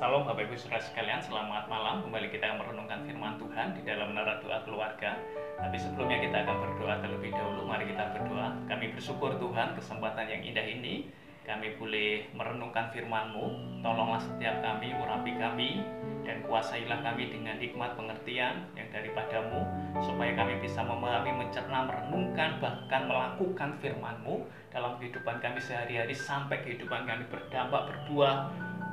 Salam Bapak Ibu Saudara sekalian, selamat malam. Kembali kita merenungkan firman Tuhan di dalam menara doa keluarga. Tapi sebelumnya kita akan berdoa terlebih dahulu. Mari kita berdoa. Kami bersyukur Tuhan kesempatan yang indah ini kami boleh merenungkan firman-Mu. Tolonglah setiap kami, urapi kami, dan kuasailah kami dengan hikmat pengertian yang daripadamu, supaya kami bisa memahami, mencerna, merenungkan, bahkan melakukan firman-Mu dalam kehidupan kami sehari-hari, sampai kehidupan kami berdampak, berbuah,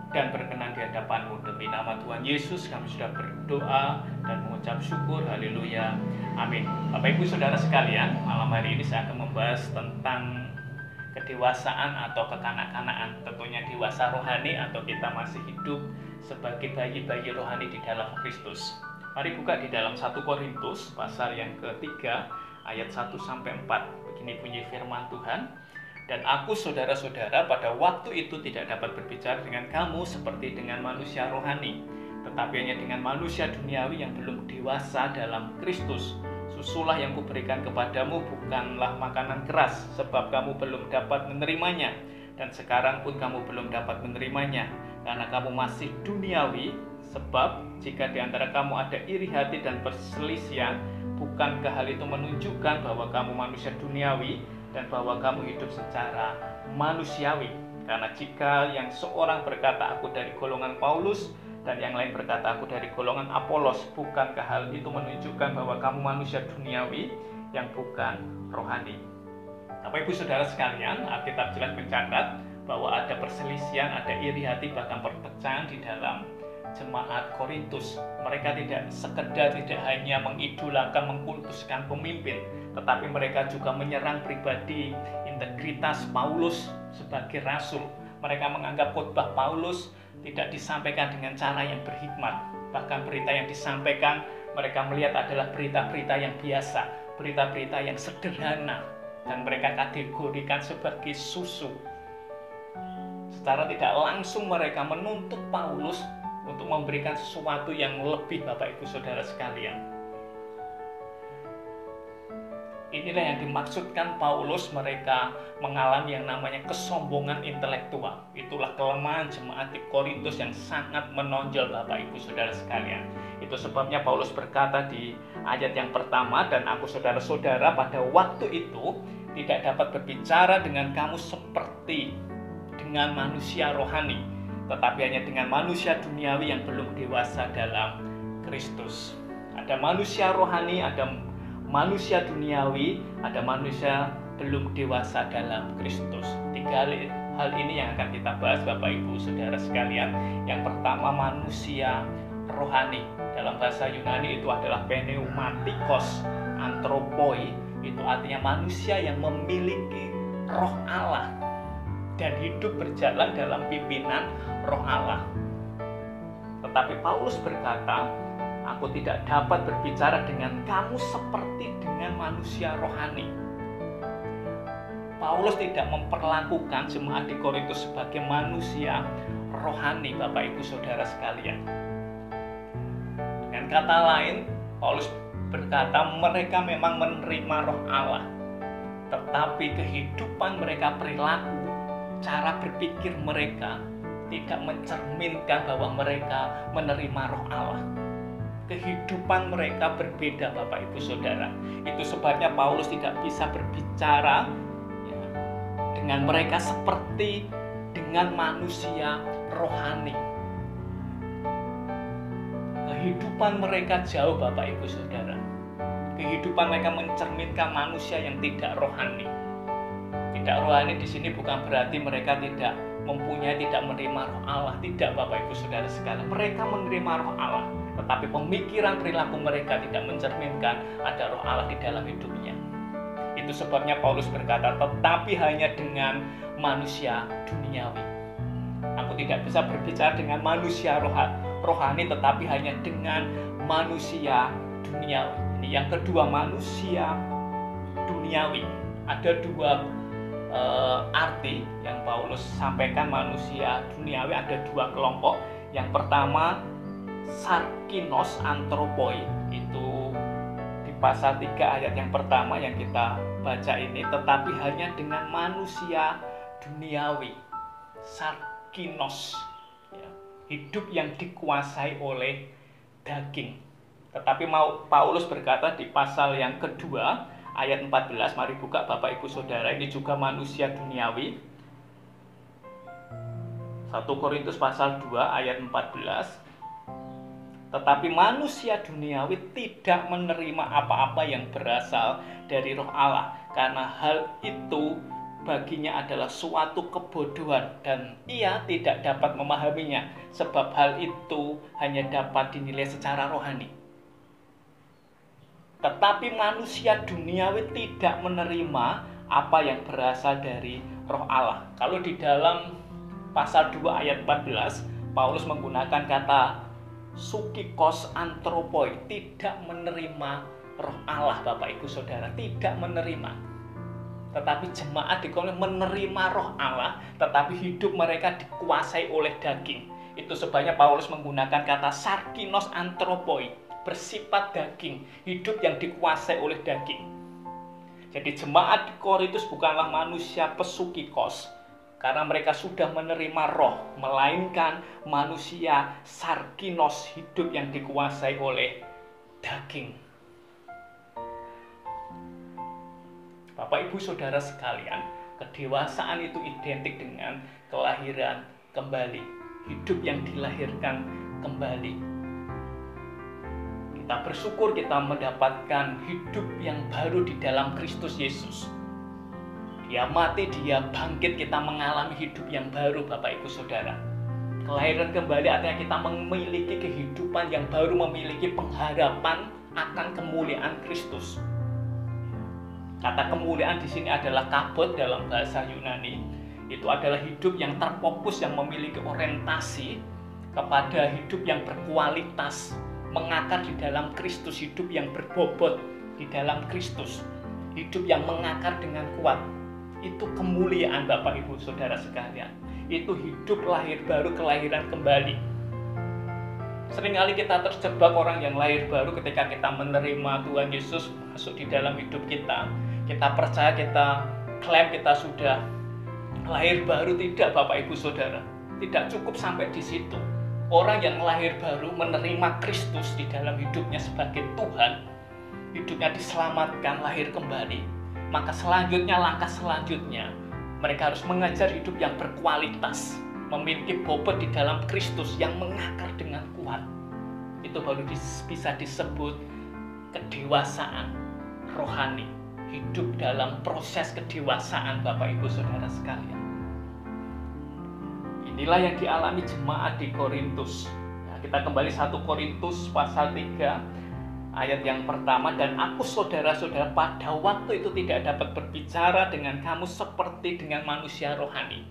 dan berkenan di hadapan-Mu. Demi nama Tuhan Yesus kami sudah berdoa dan mengucap syukur. Haleluya. Amin. Bapak Ibu Saudara sekalian, malam hari ini saya akan membahas tentang kedewasaan atau kekanak-kanakan. Tentunya dewasa rohani atau kita masih hidup sebagai bayi-bayi rohani di dalam Kristus. Mari buka di dalam 1 Korintus pasal yang ketiga ayat 1-4. Begini bunyi firman Tuhan. Dan aku saudara-saudara pada waktu itu tidak dapat berbicara dengan kamu seperti dengan manusia rohani, tetapi hanya dengan manusia duniawi yang belum dewasa dalam Kristus. Susulah yang kuberikan kepadamu bukanlah makanan keras, sebab kamu belum dapat menerimanya, dan sekarang pun kamu belum dapat menerimanya, karena kamu masih duniawi. Sebab jika di antara kamu ada iri hati dan perselisihan, bukankah hal itu menunjukkan bahwa kamu manusia duniawi dan bahwa kamu hidup secara manusiawi? Karena jika yang seorang berkata aku dari golongan Paulus dan yang lain berkata aku dari golongan Apolos, bukankah hal itu menunjukkan bahwa kamu manusia duniawi yang bukan rohani? Bapak Ibu Saudara sekalian, Alkitab jelas mencatat bahwa ada perselisihan, ada iri hati, bahkan perpecahan di dalam jemaat Korintus. Mereka tidak sekedar tidak hanya mengidolakan, mengkultuskan pemimpin, tetapi mereka juga menyerang pribadi integritas Paulus sebagai rasul. Mereka menganggap khotbah Paulus tidak disampaikan dengan cara yang berhikmat. Bahkan berita yang disampaikan mereka melihat adalah berita-berita yang biasa, berita-berita yang sederhana, dan mereka kategorikan sebagai susu. Secara tidak langsung mereka menuntut Paulus untuk memberikan sesuatu yang lebih, Bapak Ibu Saudara sekalian. Inilah yang dimaksudkan Paulus, mereka mengalami yang namanya kesombongan intelektual. Itulah kelemahan jemaat di Korintus yang sangat menonjol, Bapak Ibu Saudara sekalian. Itu sebabnya Paulus berkata di ayat yang pertama, dan aku saudara-saudara pada waktu itu tidak dapat berbicara dengan kamu seperti dengan manusia rohani, tetapi hanya dengan manusia duniawi yang belum dewasa dalam Kristus. Ada manusia rohani, ada manusia duniawi, ada manusia belum dewasa dalam Kristus. Tiga hal ini yang akan kita bahas, Bapak Ibu Saudara sekalian. Yang pertama, manusia rohani. Dalam bahasa Yunani itu adalah pneumatikos anthropoi. Itu artinya manusia yang memiliki roh Allah dan hidup berjalan dalam pimpinan roh Allah. Tetapi Paulus berkata, aku tidak dapat berbicara dengan kamu seperti dengan manusia rohani. Paulus tidak memperlakukan jemaat di Korintus sebagai manusia rohani, Bapak Ibu Saudara sekalian. Dengan kata lain, Paulus berkata mereka memang menerima roh Allah, tetapi kehidupan mereka, perilaku, cara berpikir mereka tidak mencerminkan bahwa mereka menerima roh Allah. Kehidupan mereka berbeda, Bapak Ibu Saudara. Itu sebabnya Paulus tidak bisa berbicara dengan mereka seperti dengan manusia rohani. Kehidupan mereka jauh, Bapak Ibu Saudara. Kehidupan mereka mencerminkan manusia yang tidak rohani. Tidak rohani di sini bukan berarti mereka tidak mempunyai, tidak menerima roh Allah. Tidak, Bapak Ibu Saudara sekalian. Mereka menerima roh Allah, tetapi pemikiran perilaku mereka tidak mencerminkan ada roh Allah di dalam hidupnya. Itu sebabnya Paulus berkata, tetapi hanya dengan manusia duniawi. Aku tidak bisa berbicara dengan manusia rohani, tetapi hanya dengan manusia duniawi. Ini yang kedua, manusia duniawi. Ada dua arti yang Paulus sampaikan manusia duniawi, ada dua kelompok. Yang pertama, sarkinos anthropoi, itu di pasal 3 ayat yang pertama yang kita baca ini, tetapi hanya dengan manusia duniawi. Sarkinos, ya. hidup yang dikuasai oleh daging. Tetapi Paulus berkata di pasal yang kedua ayat 14, mari buka Bapak Ibu Saudara, ini juga manusia duniawi. 1 Korintus pasal 2 ayat 14. Tetapi manusia duniawi tidak menerima apa-apa yang berasal dari Roh Allah, karena hal itu baginya adalah suatu kebodohan dan ia tidak dapat memahaminya, sebab hal itu hanya dapat dinilai secara rohani. Tetapi manusia duniawi tidak menerima apa yang berasal dari Roh Allah. Kalau di dalam pasal 2 ayat 14, Paulus menggunakan kata sukikos antropoi, tidak menerima Roh Allah, Bapak Ibu Saudara, tidak menerima. Tetapi jemaat di Korintus menerima Roh Allah, tetapi hidup mereka dikuasai oleh daging. Itu sebabnya Paulus menggunakan kata sarkinos antropoi, bersifat daging, hidup yang dikuasai oleh daging. Jadi jemaat di Korintus bukanlah manusia pesukikos, karena mereka sudah menerima roh, melainkan manusia sarkinos, hidup yang dikuasai oleh daging. Bapak Ibu Saudara sekalian, kedewasaan itu identik dengan kelahiran kembali, hidup yang dilahirkan kembali. Kita bersyukur kita mendapatkan hidup yang baru di dalam Kristus Yesus. Dia mati, dia bangkit, kita mengalami hidup yang baru, Bapak Ibu Saudara. Kelahiran kembali artinya kita memiliki kehidupan yang baru, memiliki pengharapan akan kemuliaan Kristus. Kata kemuliaan di sini adalah kabot dalam bahasa Yunani. Itu adalah hidup yang terfokus, yang memiliki orientasi kepada hidup yang berkualitas, mengakar di dalam Kristus, hidup yang berbobot di dalam Kristus, hidup yang mengakar dengan kuat. Itu kemuliaan, Bapak Ibu Saudara sekalian. Itu hidup lahir baru, kelahiran kembali. Seringkali kita terjebak orang yang lahir baru ketika kita menerima Tuhan Yesus masuk di dalam hidup kita. Kita percaya, kita klaim kita sudah lahir baru. Tidak, Bapak Ibu Saudara. Tidak cukup sampai di situ. Orang yang lahir baru menerima Kristus di dalam hidupnya sebagai Tuhan, hidupnya diselamatkan, lahir kembali. Maka selanjutnya, langkah selanjutnya, mereka harus mengajar hidup yang berkualitas, memiliki bobot di dalam Kristus yang mengakar dengan kuat. Itu baru bisa disebut kedewasaan rohani, hidup dalam proses kedewasaan, Bapak Ibu Saudara sekalian. Inilah yang dialami jemaat di Korintus. Nah, kita kembali 1 Korintus pasal 3 ayat yang pertama, dan aku saudara-saudara pada waktu itu tidak dapat berbicara dengan kamu seperti dengan manusia rohani,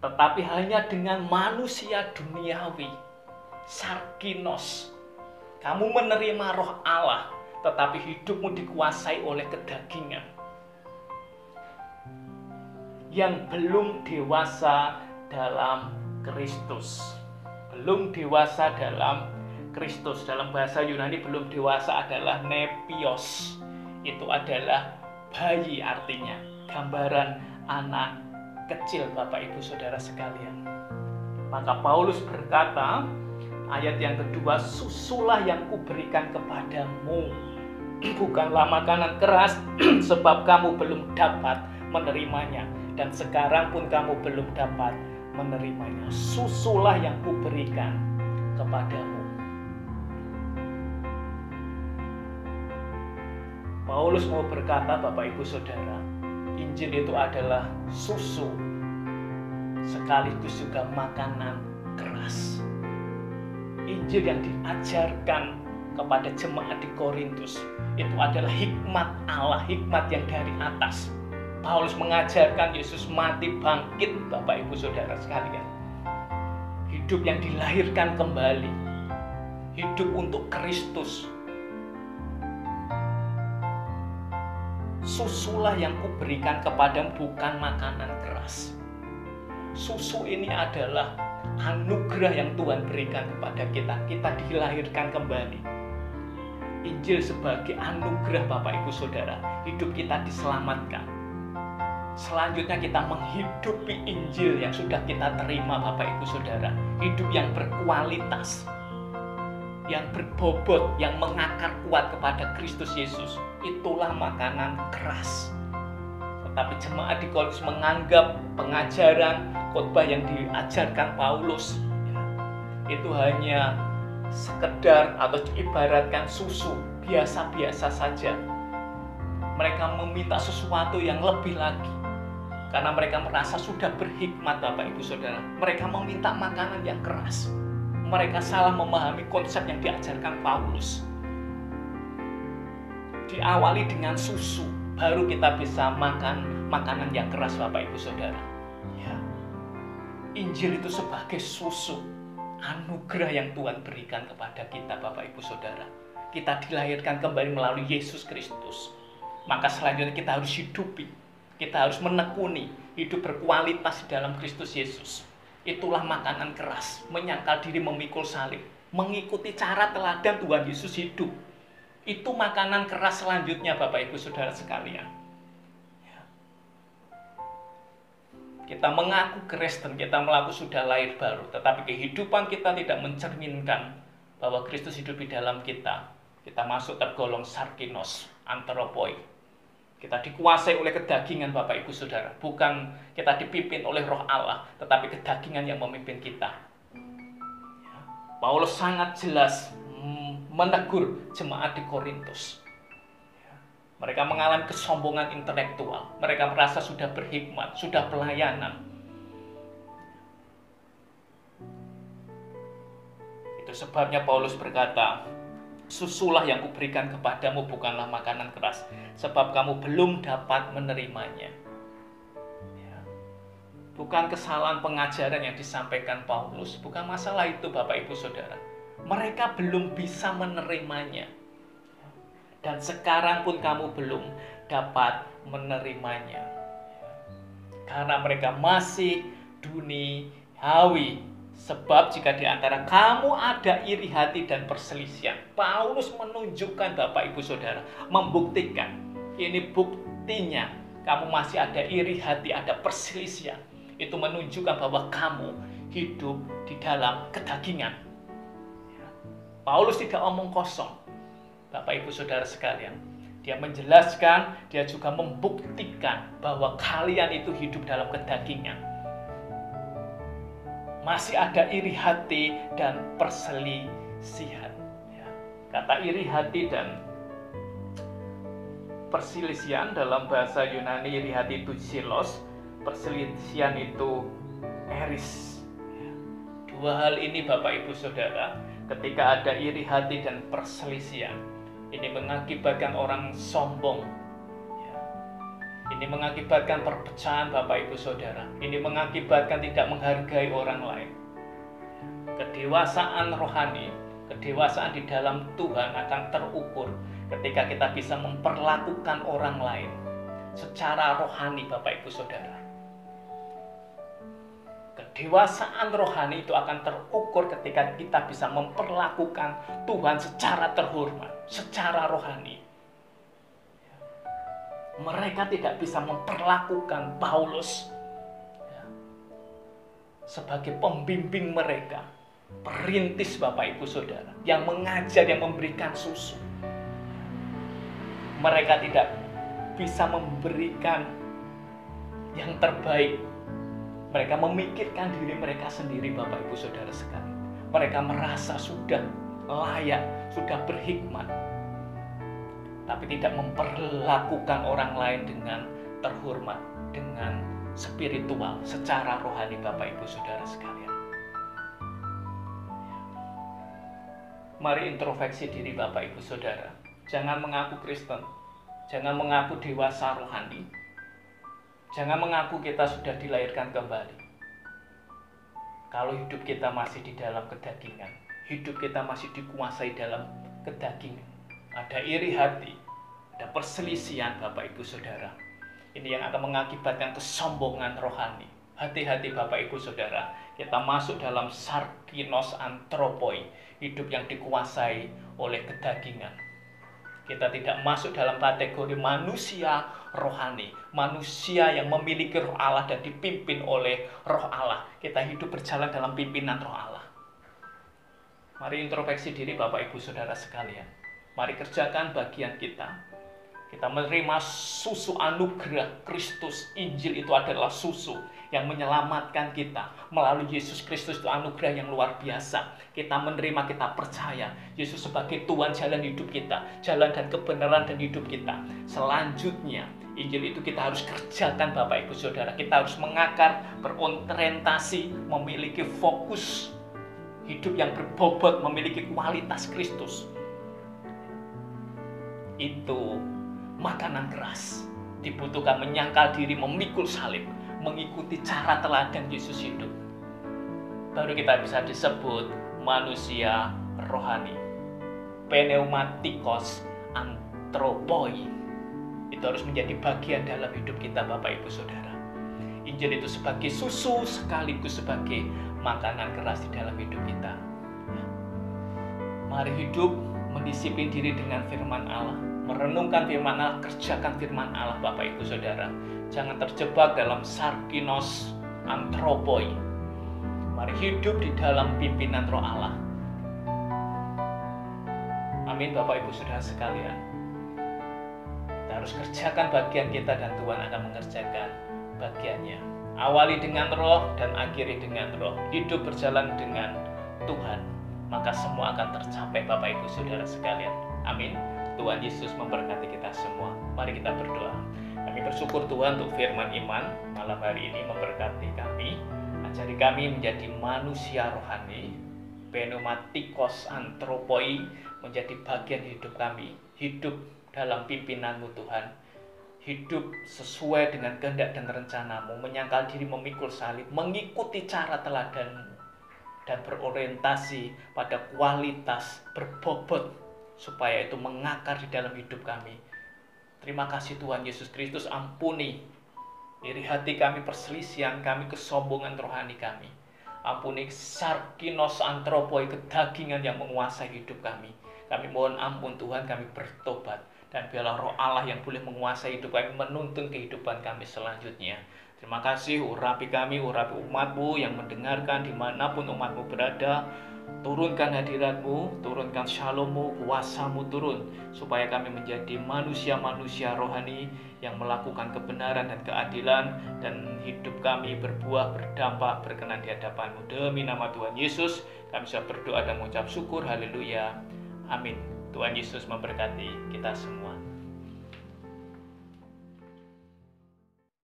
tetapi hanya dengan manusia duniawi, sarkinos. Kamu menerima Roh Allah, tetapi hidupmu dikuasai oleh kedagingan, yang belum dewasa dalam Kristus. Belum dewasa dalam Kristus. Dalam bahasa Yunani belum dewasa adalah nepios. Itu adalah bayi artinya. Gambaran anak kecil, Bapak Ibu Saudara sekalian. Maka Paulus berkata, ayat yang kedua, susulah yang kuberikan kepadamu, bukanlah makanan keras, sebab kamu belum dapat menerimanya, dan sekarang pun kamu belum dapat menerimanya. Susulah yang kuberikan kepadamu. Paulus mau berkata, Bapak Ibu Saudara, Injil itu adalah susu, sekaligus juga makanan keras. Injil yang diajarkan kepada jemaat di Korintus itu adalah hikmat Allah, hikmat yang dari atas. Paulus mengajarkan Yesus mati bangkit, Bapak Ibu Saudara sekalian. Hidup yang dilahirkan kembali, hidup untuk Kristus. Susulah yang kuberikan kepadamu, bukan makanan keras. Susu ini adalah anugerah yang Tuhan berikan kepada kita. Kita dilahirkan kembali. Injil sebagai anugerah, Bapak Ibu Saudara. Hidup kita diselamatkan. Selanjutnya kita menghidupi Injil yang sudah kita terima Bapak Ibu Saudara. Hidup yang berkualitas, yang berbobot, yang mengakar kuat kepada Kristus Yesus. Itulah makanan keras. Tetapi jemaat di Korintus menganggap pengajaran khotbah yang diajarkan Paulus itu hanya sekedar atau diibaratkan susu biasa-biasa saja. Mereka meminta sesuatu yang lebih lagi karena mereka merasa sudah berhikmat Bapak Ibu Saudara. Mereka meminta makanan yang keras. Mereka salah memahami konsep yang diajarkan Paulus. Diawali dengan susu, baru kita bisa makan makanan yang keras Bapak Ibu Saudara. Ya. Injil itu sebagai susu, anugerah yang Tuhan berikan kepada kita Bapak Ibu Saudara. Kita dilahirkan kembali melalui Yesus Kristus. Maka selanjutnya kita harus hidupi, kita harus menekuni hidup berkualitas di dalam Kristus Yesus. Itulah makanan keras, menyangkal diri memikul salib, mengikuti cara teladan Tuhan Yesus hidup. Itu makanan keras selanjutnya Bapak Ibu Saudara sekalian. Kita mengaku Kristen, kita mengaku sudah lahir baru, tetapi kehidupan kita tidak mencerminkan bahwa Kristus hidup di dalam kita. Kita masuk tergolong sarkinos, antropoi. Kita dikuasai oleh kedagingan Bapak Ibu Saudara. Bukan kita dipimpin oleh Roh Allah, tetapi kedagingan yang memimpin kita. Paulus sangat jelas menegur jemaat di Korintus. Mereka mengalami kesombongan intelektual. Mereka merasa sudah berhikmat, sudah pelayanan. Itu sebabnya Paulus berkata, susulah yang kuberikan kepadamu bukanlah makanan keras, sebab kamu belum dapat menerimanya. Bukan kesalahan pengajaran yang disampaikan Paulus, bukan masalah itu Bapak Ibu Saudara. Mereka belum bisa menerimanya. Dan sekarang pun kamu belum dapat menerimanya. Karena mereka masih duniawi. Sebab jika di antara kamu ada iri hati dan perselisihan. Paulus menunjukkan Bapak Ibu Saudara, membuktikan. Ini buktinya kamu masih ada iri hati, ada perselisihan. Itu menunjukkan bahwa kamu hidup di dalam kedagingan. Paulus tidak omong kosong, Bapak Ibu Saudara sekalian. Dia menjelaskan, dia juga membuktikan bahwa kalian itu hidup dalam kedagingan. Masih ada iri hati dan perselisihan. Kata iri hati dan perselisihan dalam bahasa Yunani, iri hati itu silos, perselisihan itu eris. Dua hal ini Bapak Ibu Saudara, ketika ada iri hati dan perselisihan, ini mengakibatkan orang sombong. Ini mengakibatkan perpecahan Bapak Ibu Saudara. Ini mengakibatkan tidak menghargai orang lain. Kedewasaan rohani, kedewasaan di dalam Tuhan akan terukur ketika kita bisa memperlakukan orang lain secara rohani Bapak Ibu Saudara. Kedewasaan rohani itu akan terukur ketika kita bisa memperlakukan Tuhan secara terhormat, secara rohani. Mereka tidak bisa memperlakukan Paulus sebagai pembimbing mereka, perintis Bapak Ibu Saudara, yang mengajar, yang memberikan susu. Mereka tidak bisa memberikan yang terbaik. Mereka memikirkan diri mereka sendiri Bapak Ibu Saudara sekalian. Mereka merasa sudah layak, sudah berhikmat, tapi tidak memperlakukan orang lain dengan terhormat, dengan spiritual, secara rohani Bapak Ibu Saudara sekalian. Mari introspeksi diri Bapak Ibu Saudara. Jangan mengaku Kristen, jangan mengaku dewasa rohani, jangan mengaku kita sudah dilahirkan kembali. Kalau hidup kita masih di dalam kedagingan, hidup kita masih dikuasai dalam kedagingan, ada iri hati, ada perselisihan Bapak Ibu Saudara. Ini yang akan mengakibatkan kesombongan rohani. Hati-hati Bapak Ibu Saudara, kita masuk dalam sarkinos antropoi, hidup yang dikuasai oleh kedagingan. Kita tidak masuk dalam kategori manusia rohani, manusia yang memiliki roh Allah dan dipimpin oleh roh Allah. Kita hidup berjalan dalam pimpinan roh Allah. Mari introspeksi diri Bapak Ibu Saudara sekalian. Mari kerjakan bagian kita. Kita menerima susu anugerah Kristus. Injil itu adalah susu yang menyelamatkan kita. Melalui Yesus Kristus itu anugerah yang luar biasa. Kita menerima, kita percaya Yesus sebagai Tuhan jalan hidup kita, jalan dan kebenaran dan hidup kita. Selanjutnya, Injil itu kita harus kerjakan Bapak Ibu Saudara. Kita harus mengakar, berorientasi, memiliki fokus hidup yang berbobot, memiliki kualitas Kristus. Itu makanan keras. Dibutuhkan menyangkal diri, memikul salib, mengikuti cara teladan Yesus hidup. Baru kita bisa disebut manusia rohani. Pneumatikos antropoi. Itu harus menjadi bagian dalam hidup kita Bapak Ibu Saudara. Injil itu sebagai susu sekaligus sebagai makanan keras di dalam hidup kita. Mari hidup mendisiplin diri dengan firman Allah, merenungkan firman Allah, kerjakan firman Allah Bapak Ibu Saudara. Jangan terjebak dalam sarkinos antropoi. Mari hidup di dalam pimpinan roh Allah. Amin Bapak Ibu Saudara sekalian. Kita harus kerjakan bagian kita dan Tuhan akan mengerjakan bagiannya. Awali dengan roh dan akhiri dengan roh. Hidup berjalan dengan Tuhan, maka semua akan tercapai Bapak Ibu Saudara sekalian. Amin. Tuhan Yesus memberkati kita semua. Mari kita berdoa. Kami bersyukur Tuhan untuk firman iman malam hari ini memberkati kami. Ajari kami menjadi manusia rohani. Pneumatikos antropoi menjadi bagian hidup kami. Hidup dalam pimpinan-Mu Tuhan. Hidup sesuai dengan kehendak dan rencana-Mu. Menyangkal diri, memikul salib, mengikuti cara teladan-Mu, dan berorientasi pada kualitas berbobot supaya itu mengakar di dalam hidup kami. Terima kasih Tuhan Yesus Kristus, ampuni iri hati kami, perselisihan kami, kesombongan rohani kami. Ampuni sarkinos antropoi, kedagingan yang menguasai hidup kami. Kami mohon ampun Tuhan, kami bertobat. Dan biarlah roh Allah yang boleh menguasai hidup kami, menuntun kehidupan kami selanjutnya. Terima kasih, urapi kami, urapi umat-Mu yang mendengarkan dimanapun umat-Mu berada. Turunkan hadirat-Mu, turunkan shalom-Mu, kuasa-Mu turun, supaya kami menjadi manusia-manusia rohani yang melakukan kebenaran dan keadilan, dan hidup kami berbuah, berdampak, berkenan di hadapan-Mu. Demi nama Tuhan Yesus, kami sudah berdoa dan mengucap syukur, haleluya, amin. Tuhan Yesus memberkati kita semua.